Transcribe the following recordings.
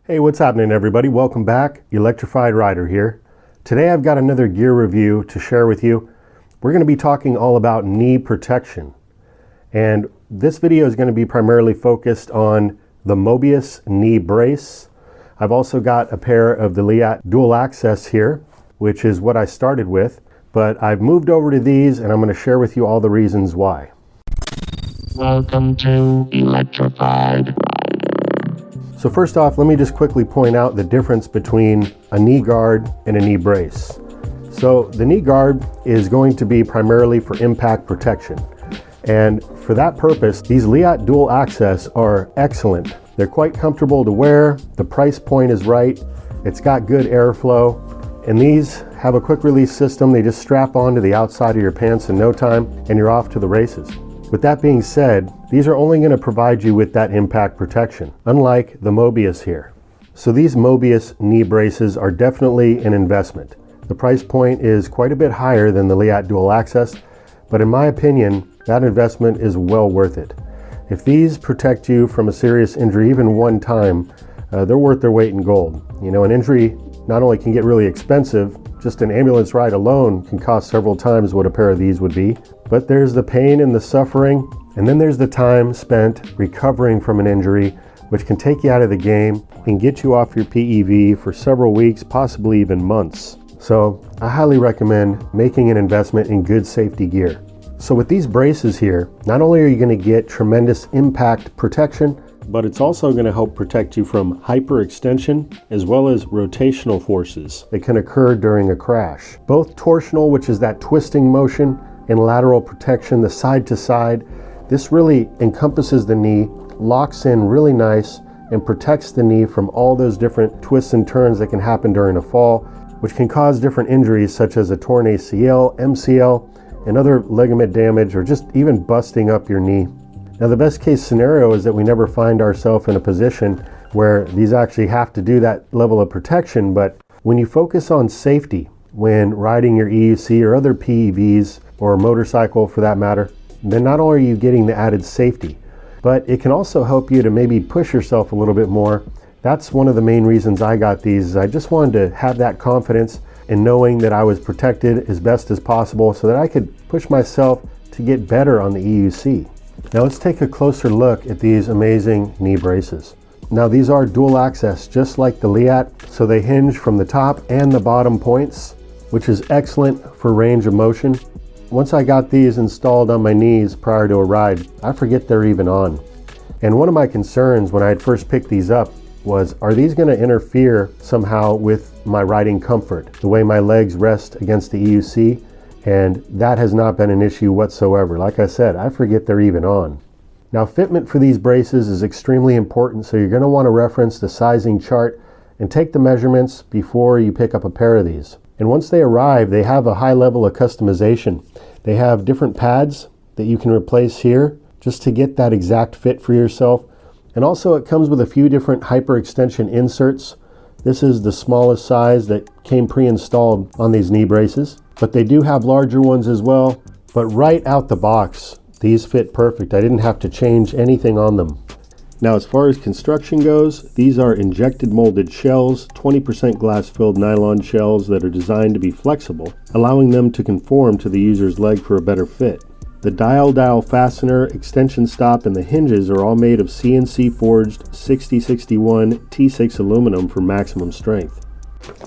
Hey, what's happening everybody? Welcome back. Electrified Rider here. Today I've got another gear review to share with you. We're going to be talking all about knee protection. And this video is going to be primarily focused on the Mobius knee brace. I've also got a pair of the Leatt dual access here, which is what I started with. But I've moved over to these and I'm going to share with you all the reasons why. Welcome to Electrified. So first off, let me just quickly point out the difference between a knee guard and a knee brace. So the knee guard is going to be primarily for impact protection. And for that purpose, these Leatt dual access are excellent. They're quite comfortable to wear. The price point is right. It's got good airflow. And these have a quick release system. They just strap onto the outside of your pants in no time and you're off to the races. With that being said, these are only going to provide you with that impact protection, unlike the Mobius here. So these Mobius knee braces are definitely an investment. The price point is quite a bit higher than the Leatt dual access, but in my opinion, that investment is well worth it. If these protect you from a serious injury even one time, they're worth their weight in gold. You know, an injury not only can get really expensive, just an ambulance ride alone can cost several times what a pair of these would be. But there's the pain and the suffering, and then there's the time spent recovering from an injury, which can take you out of the game and get you off your PEV for several weeks, possibly even months. So I highly recommend making an investment in good safety gear. So with these braces here, not only are you going to get tremendous impact protection, but it's also going to help protect you from hyperextension as well as rotational forces that can occur during a crash. Both torsional, which is that twisting motion, and lateral protection, the side to side. This really encompasses the knee, locks in really nice, and protects the knee from all those different twists and turns that can happen during a fall, which can cause different injuries such as a torn ACL, MCL, and other ligament damage, or just even busting up your knee. Now the best case scenario is that we never find ourselves in a position where these actually have to do that level of protection, but when you focus on safety when riding your EUC or other PEVs or a motorcycle for that matter, then not only are you getting the added safety, but it can also help you to maybe push yourself a little bit more. That's one of the main reasons I got these. I just wanted to have that confidence in knowing that I was protected as best as possible so that I could push myself to get better on the EUC. Now let's take a closer look at these amazing knee braces. Now these are dual access just like the Leatt, so they hinge from the top and the bottom points, which is excellent for range of motion. Once I got these installed on my knees prior to a ride, I forget they're even on. And one of my concerns when I had first picked these up was, are these going to interfere somehow with my riding comfort, the way my legs rest against the EUC? And that has not been an issue whatsoever. Like I said, I forget they're even on. Now fitment for these braces is extremely important, so you're going to want to reference the sizing chart and take the measurements before you pick up a pair of these. And once they arrive, they have a high level of customization. They have different pads that you can replace here just to get that exact fit for yourself. And also it comes with a few different hyperextension inserts. This is the smallest size that came pre-installed on these knee braces, but they do have larger ones as well. But right out the box, these fit perfect. I didn't have to change anything on them. Now as far as construction goes, these are injected molded shells, 20% glass filled nylon shells that are designed to be flexible, allowing them to conform to the user's leg for a better fit. The dial fastener, extension stop, and the hinges are all made of CNC forged 6061 T6 aluminum for maximum strength,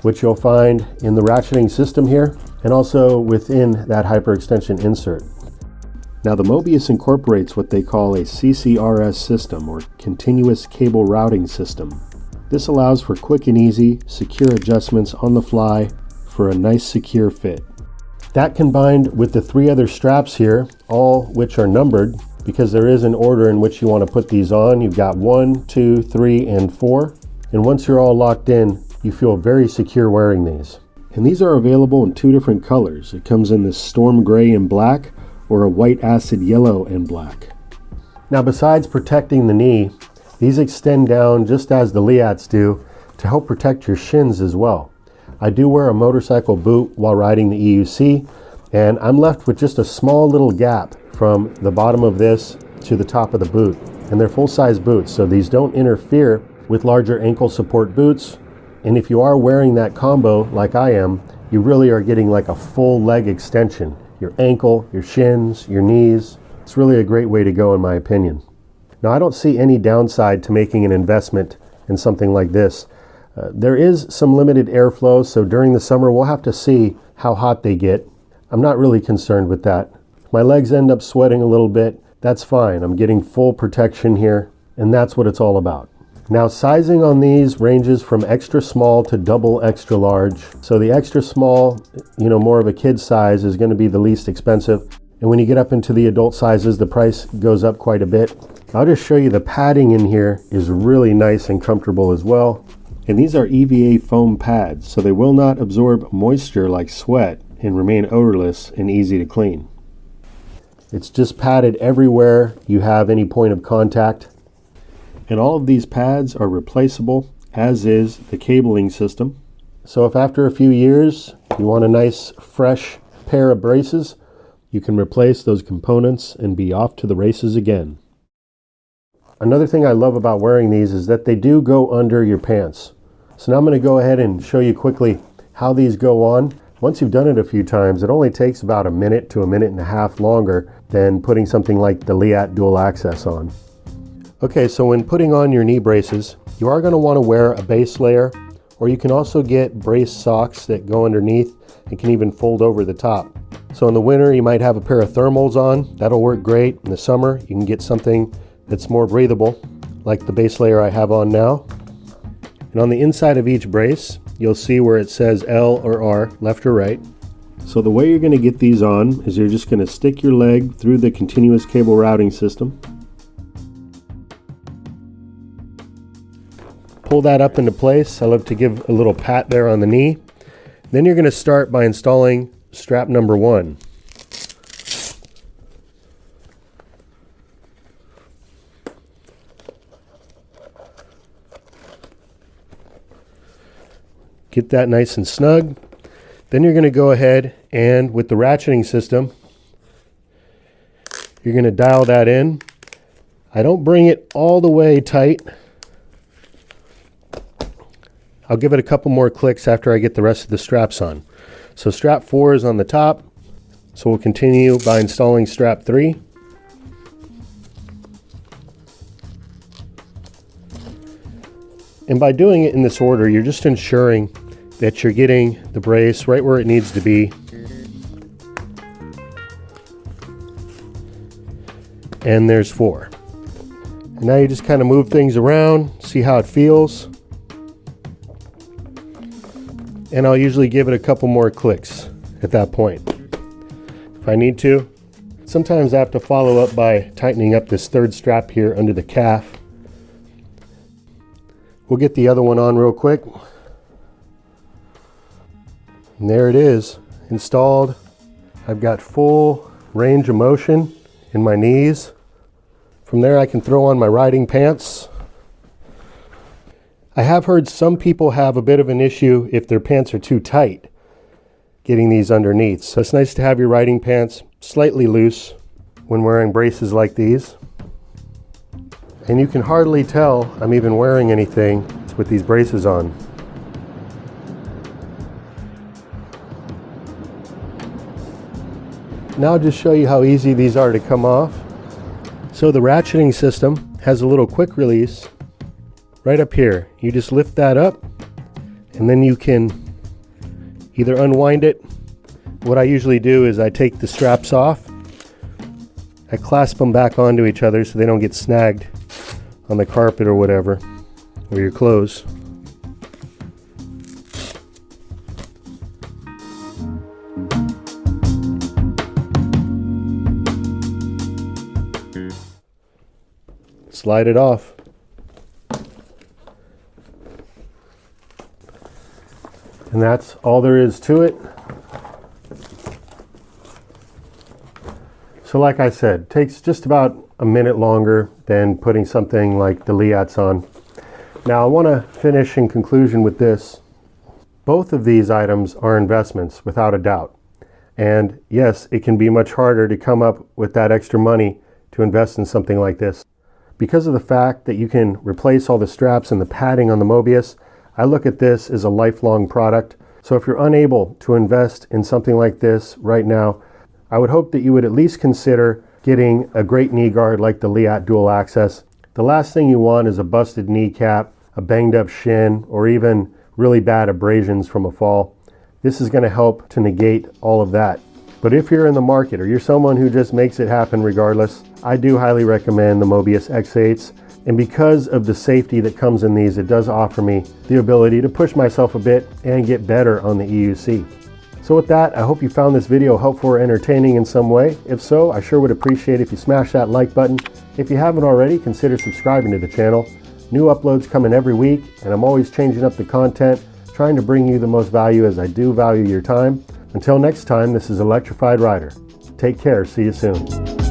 which you'll find in the ratcheting system here and also within that hyperextension insert. Now the Mobius incorporates what they call a CCRS system, or continuous cable routing system. This allows for quick and easy, secure adjustments on the fly for a nice secure fit. That combined with the 3 other straps here, all which are numbered because there is an order in which you want to put these on. You've got 1, 2, 3, and 4. And once you're all locked in, you feel very secure wearing these. And these are available in 2 different colors. It comes in this storm gray and black, or a white acid yellow and black. Now besides protecting the knee, these extend down just as the Leatts do to help protect your shins as well. I do wear a motorcycle boot while riding the EUC, and I'm left with just a small little gap from the bottom of this to the top of the boot. And they're full-size boots, so these don't interfere with larger ankle support boots. And if you are wearing that combo like I am, you really are getting like a full leg extension. Your ankle, your shins, your knees. It's really a great way to go in my opinion. Now I don't see any downside to making an investment in something like this. There is some limited airflow, so during the summer we'll have to see how hot they get. I'm not really concerned with that. If my legs end up sweating a little bit, that's fine. I'm getting full protection here, and that's what it's all about. Now sizing on these ranges from extra small to double extra large. So the extra small, more of a kid size is going to be the least expensive. And when you get up into the adult sizes, the price goes up quite a bit. I'll just show you the padding in here is really nice and comfortable as well. And these are EVA foam pads, so they will not absorb moisture like sweat and remain odorless and easy to clean. It's just padded everywhere you have any point of contact. And all of these pads are replaceable, as is the cabling system. So if after a few years you want a nice fresh pair of braces, you can replace those components and be off to the races again. Another thing I love about wearing these is that they do go under your pants. So now I'm going to go ahead and show you quickly how these go on. Once you've done it a few times, it only takes about a minute to a minute and a half longer than putting something like the Leatt dual access on. Okay, so when putting on your knee braces, you are going to want to wear a base layer, or you can also get brace socks that go underneath and can even fold over the top. So in the winter, you might have a pair of thermals on. That'll work great. In the summer, you can get something that's more breathable, like the base layer I have on now. And on the inside of each brace, you'll see where it says L or R, left or right. So the way you're going to get these on is you're just going to stick your leg through the continuous cable routing system. Pull that up into place. I love to give a little pat there on the knee. Then you're going to start by installing strap number 1. Get that nice and snug. Then you're going to go ahead and with the ratcheting system, you're going to dial that in. I don't bring it all the way tight. I'll give it a couple more clicks after I get the rest of the straps on. So strap 4 is on the top. So we'll continue by installing strap 3. And by doing it in this order, you're just ensuring that you're getting the brace right where it needs to be. And there's 4. And now you just kind of move things around, see how it feels. And I'll usually give it a couple more clicks at that point if I need to. Sometimes I have to follow up by tightening up this third strap here under the calf. We'll get the other one on real quick. And there it is, installed. I've got full range of motion in my knees. From there I can throw on my riding pants. I have heard some people have a bit of an issue if their pants are too tight, getting these underneath. So it's nice to have your riding pants slightly loose when wearing braces like these. And you can hardly tell I'm even wearing anything with these braces on. Now I'll just show you how easy these are to come off. So the ratcheting system has a little quick release right up here. You just lift that up and then you can either unwind it. What I usually do is I take the straps off, I clasp them back onto each other so they don't get snagged on the carpet or whatever, or your clothes. Slide it off. And that's all there is to it. So like I said, takes just about a minute longer than putting something like the Leatts on. Now I want to finish in conclusion with this. Both of these items are investments without a doubt. And yes, it can be much harder to come up with that extra money to invest in something like this. Because of the fact that you can replace all the straps and the padding on the Mobius, I look at this as a lifelong product. So if you're unable to invest in something like this right now, I would hope that you would at least consider getting a great knee guard like the Leatt Dual Access. The last thing you want is a busted kneecap, a banged up shin, or even really bad abrasions from a fall. This is going to help to negate all of that. But if you're in the market or you're someone who just makes it happen regardless, I do highly recommend the Mobius X8s. And because of the safety that comes in these, it does offer me the ability to push myself a bit and get better on the EUC. So with that, I hope you found this video helpful or entertaining in some way. If so, I sure would appreciate if you smash that like button. If you haven't already, consider subscribing to the channel. New uploads coming every week, and I'm always changing up the content, trying to bring you the most value as I do value your time. Until next time, this is Electrified Rider. Take care, see you soon.